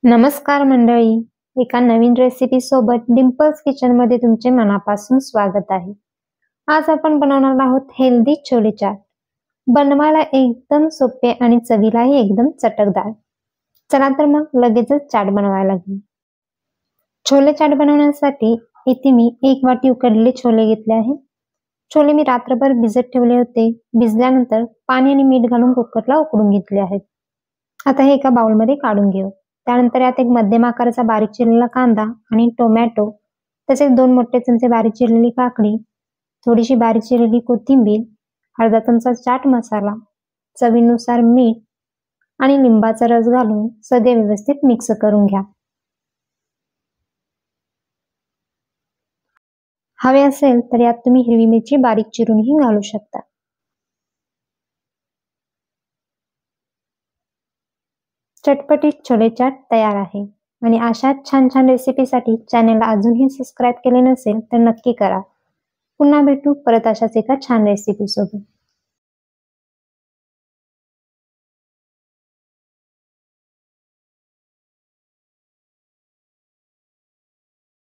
नमस्कार मंडळी, एका नवीन रेसिपी सोबत डिंपल्स किचन मध्ये तुमचे मनापासून स्वागत आहे। आज आपण बनवणार आहोत हेल्दी छोले चाट। बनवायला एकदम सोपे आणि चवीलाही एकदम चटकदार। चला तर मग लगेचच चाट बनवायला लागू। छोले चाट बनवण्यासाठी इथे मी 1 वाटी उकडलेले छोले घेतले आहे। छोले मी रात्रभर भिजत ठेवले होते। भिजल्यानंतर पाणी आणि मीठ घालून कुकरला उकडून घेतले आहेत। आता हे एका बाउल मध्ये काढून घेऊ। त्यानंतर यात एक मध्यम आकाराचा बारीक चिरलेला कांदा आणि टोमॅटो, तसेच 2 मोठे चमचे बारीक चिरलेली काकडी, थोडीशी बारीक चिरलेली कोथिंबीर, अर्धा चमचा चाट मसाला, चवीनुसार मीठ आणि लिंबाचा रस घालून सगळे व्यवस्थित मिक्स करून घ्या। हवे असेल तर यात तुम्ही हिरवी मिरची बारीक चिरूनही घालू शकता। चटपटीत छोले चाट तयार आहे। आणि अशाच छान छान रेसिपीसाठी चॅनलला अजूनही सबस्क्राईब केले नसेल तर नक्की करा। पुन्हा भेटू परत अशाच एका छान रेसिपी सोबत।